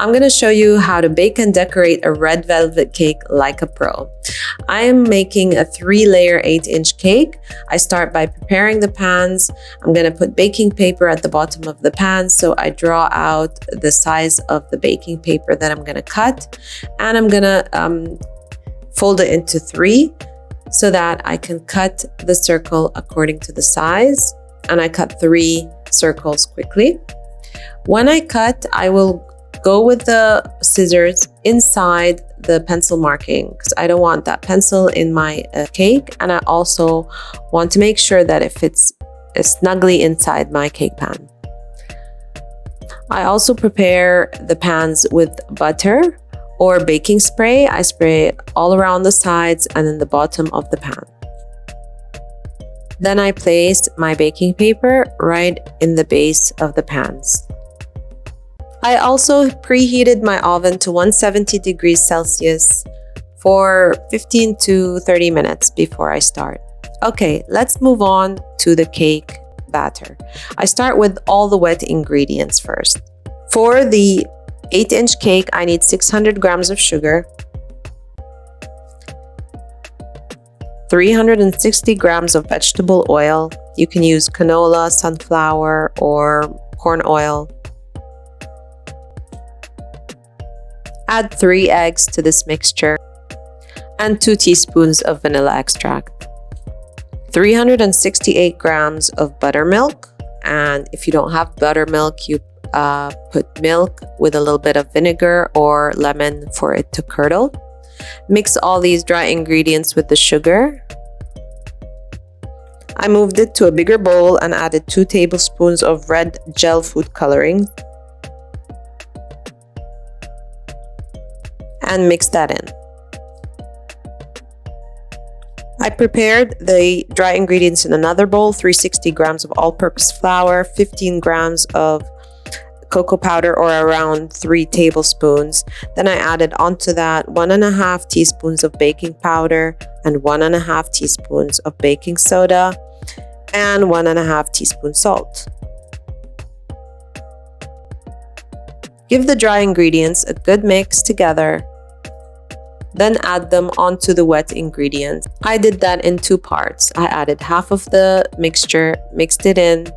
I'm gonna show you how to bake and decorate a red velvet cake like a pro. I am making a 3-layer 8-inch cake. I start by preparing the pans. I'm gonna put baking paper at the bottom of the pan, so I draw out the size of the baking paper that I'm gonna cut, and I'm gonna fold it into 3 so that I can cut the circle according to the size, and I cut 3 circles quickly. When I cut, I will go with the scissors inside the pencil marking because I don't want that pencil in my cake, and I also want to make sure that it fits snugly inside my cake pan. I also prepare the pans with butter or baking spray. I spray it all around the sides and in the bottom of the pan. Then I place my baking paper right in the base of the pans. I also preheated my oven to 170 degrees Celsius for 15 to 30 minutes before I start. Okay, let's move on to the cake batter. I start with all the wet ingredients first. For the 8-inch cake, I need 600 grams of sugar, 360 grams of vegetable oil. You can use canola, sunflower, or corn oil. Add 3 eggs to this mixture and 2 teaspoons of vanilla extract. 368 grams of buttermilk, and if you don't have buttermilk, you put milk with a little bit of vinegar or lemon for it to curdle. Mix all these dry ingredients with the sugar. I moved it to a bigger bowl and added 2 tablespoons of red gel food coloring and mix that in. I prepared the dry ingredients in another bowl: 360 grams of all-purpose flour, 15 grams of cocoa powder or around 3 tablespoons. Then I added onto that 1.5 teaspoons of baking powder and 1.5 teaspoons of baking soda and 1.5 teaspoons salt. Give the dry ingredients a good mix together, then add them onto the wet ingredients. I did that in 2 parts. I added half of the mixture, mixed it in,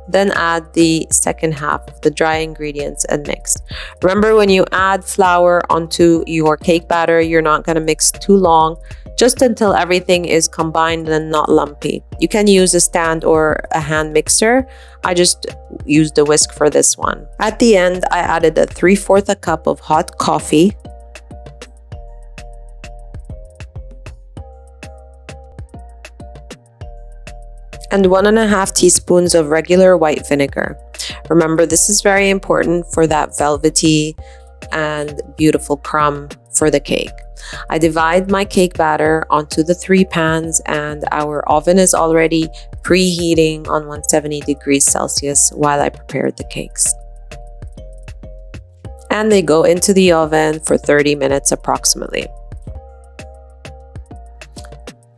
then add the second half of the dry ingredients and mix. Remember, when you add flour onto your cake batter, you're not going to mix too long, just until everything is combined and not lumpy. You can use a stand or a hand mixer. I just used a whisk for this one. At the end, I added a 3/4 cup of hot coffee, and 1.5 teaspoons of regular white vinegar. Remember, this is very important for that velvety and beautiful crumb for the cake. I divide my cake batter onto the 3 pans, and our oven is already preheating on 170 degrees Celsius while I prepared the cakes. And they go into the oven for 30 minutes approximately.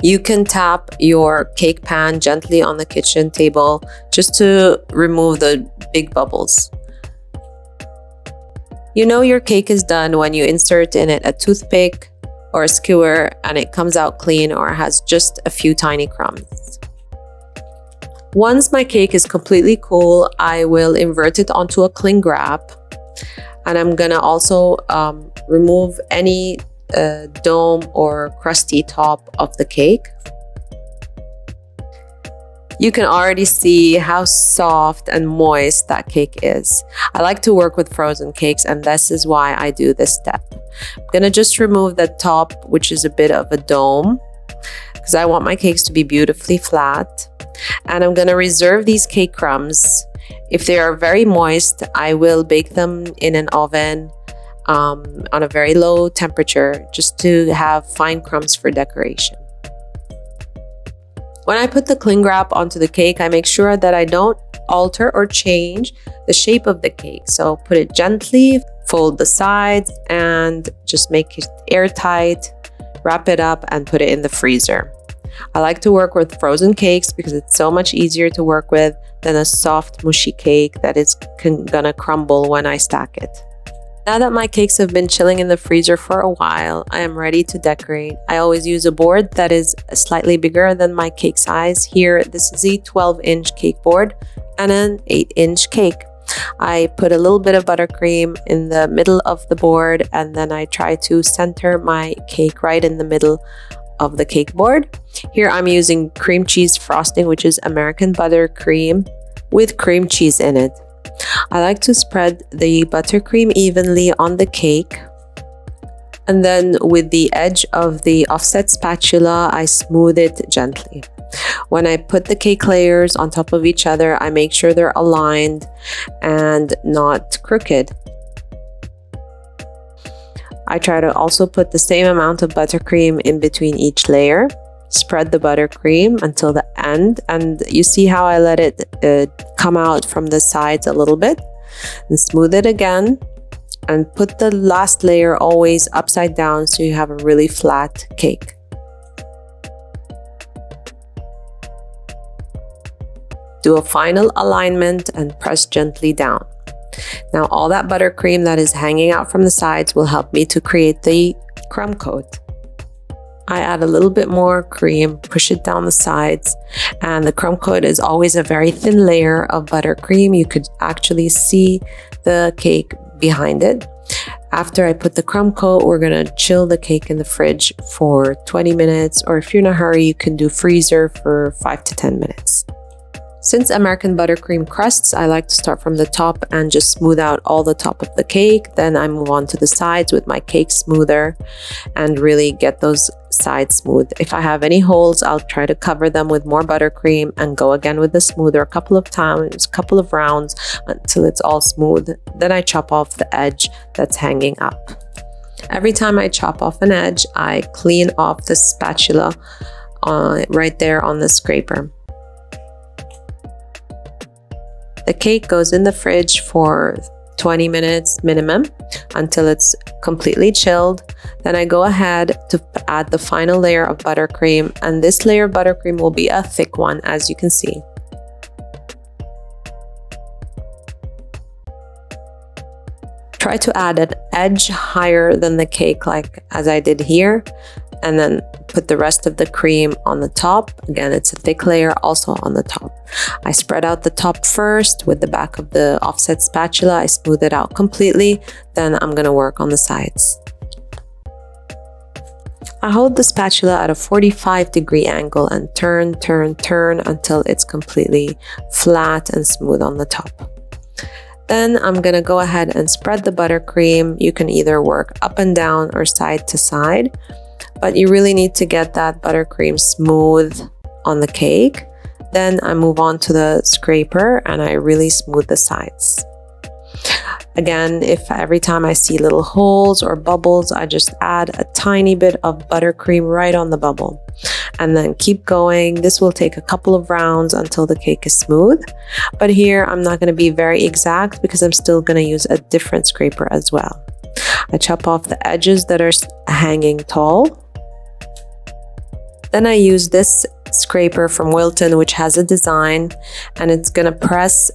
You can tap your cake pan gently on the kitchen table just to remove the big bubbles. You know your cake is done when you insert in it a toothpick or a skewer and it comes out clean or has just a few tiny crumbs. Once my cake is completely cool, I will invert it onto a cling wrap, and I'm gonna also remove any dome or crusty top of the cake. You can already see how soft and moist that cake is. I like to work with frozen cakes, and this is why I do this step. I'm gonna just remove the top, which is a bit of a dome, because I want my cakes to be beautifully flat. And I'm gonna reserve these cake crumbs. If they are very moist, I will bake them in an oven on a very low temperature, just to have fine crumbs for decoration. When I put the cling wrap onto the cake, I make sure that I don't alter or change the shape of the cake. So put it gently, fold the sides, and just make it airtight, wrap it up and put it in the freezer. I like to work with frozen cakes because it's so much easier to work with than a soft, mushy cake that is gonna crumble when I stack it. Now that my cakes have been chilling in the freezer for a while, I am ready to decorate. I always use a board that is slightly bigger than my cake size. Here, this is a 12-inch cake board and an 8-inch cake. I put a little bit of buttercream in the middle of the board, and then I try to center my cake right in the middle of the cake board. Here I'm using cream cheese frosting, which is American buttercream with cream cheese in it. I like to spread the buttercream evenly on the cake, and then with the edge of the offset spatula, I smooth it gently. When I put the cake layers on top of each other, I make sure they're aligned and not crooked. I try to also put the same amount of buttercream in between each layer. Spread the buttercream until the end, and you see how I let it come out from the sides a little bit, and smooth it again, and put the last layer always upside down so you have a really flat cake. Do a final alignment and press gently down. Now all that buttercream that is hanging out from the sides will help me to create the crumb coat. I add a little bit more cream, push it down the sides, and the crumb coat is always a very thin layer of buttercream. You could actually see the cake behind it. After I put the crumb coat, we're gonna chill the cake in the fridge for 20 minutes, or if you're in a hurry, you can do freezer for 5 to 10 minutes. Since American buttercream crusts, I like to start from the top and just smooth out all the top of the cake. Then I move on to the sides with my cake smoother and really get those sides smooth. If I have any holes, I'll try to cover them with more buttercream and go again with the smoother a couple of times, a couple of rounds until it's all smooth. Then I chop off the edge that's hanging up. Every time I chop off an edge, I clean off the spatula right there on the scraper. The cake goes in the fridge for 20 minutes minimum until it's completely chilled. Then I go ahead to add the final layer of buttercream, and this layer of buttercream will be a thick one, as you can see. Try to add an edge higher than the cake, like as I did here, and then put the rest of the cream on the top. Again, it's a thick layer also on the top. I spread out the top first with the back of the offset spatula. I smooth it out completely. Then I'm gonna work on the sides. I hold the spatula at a 45-degree angle and turn until it's completely flat and smooth on the top. Then I'm gonna go ahead and spread the buttercream. You can either work up and down or side to side, but you really need to get that buttercream smooth on the cake. Then I move on to the scraper and I really smooth the sides. Again, if every time I see little holes or bubbles, I just add a tiny bit of buttercream right on the bubble and then keep going. This will take a couple of rounds until the cake is smooth. But here I'm not going to be very exact because I'm still going to use a different scraper as well. I chop off the edges that are hanging tall. Then I use this scraper from Wilton, which has a design, and it's going to press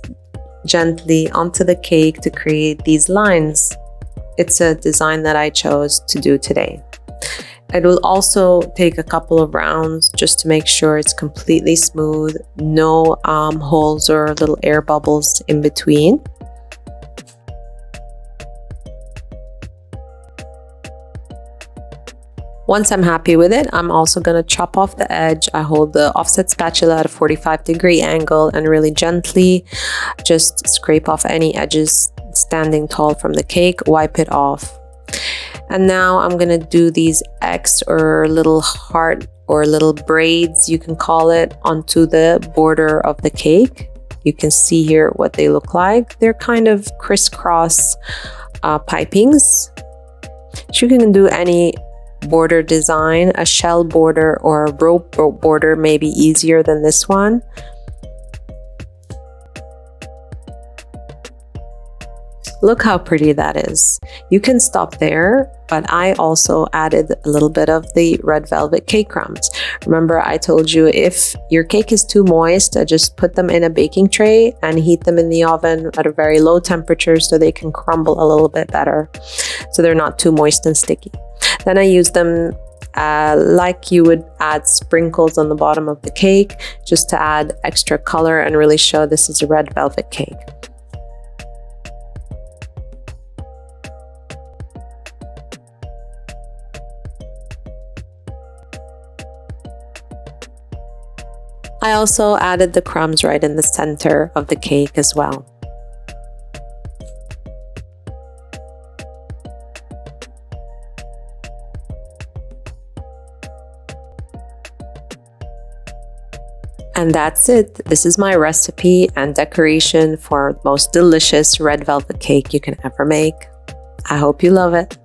gently onto the cake to create these lines. It's a design that I chose to do today. It will also take a couple of rounds just to make sure it's completely smooth, no holes or little air bubbles in between. Once I'm happy with it, I'm also going to chop off the edge. I hold the offset spatula at a 45-degree angle and really gently just scrape off any edges standing tall from the cake, wipe it off. And now I'm going to do these X or little heart or little braids, you can call it, onto the border of the cake. You can see here what they look like. They're kind of crisscross pipings. You can do any border design. A shell border or a rope border may be easier than this one. Look how pretty that is. You can stop there, but I also added a little bit of the red velvet cake crumbs. Remember, I told you if your cake is too moist, just put them in a baking tray and heat them in the oven at a very low temperature so they can crumble a little bit better, so they're not too moist and sticky. Then I use them like you would add sprinkles on the bottom of the cake, just to add extra color and really show this is a red velvet cake. I also added the crumbs right in the center of the cake as well. And that's it. This is my recipe and decoration for the most delicious red velvet cake you can ever make. I hope you love it.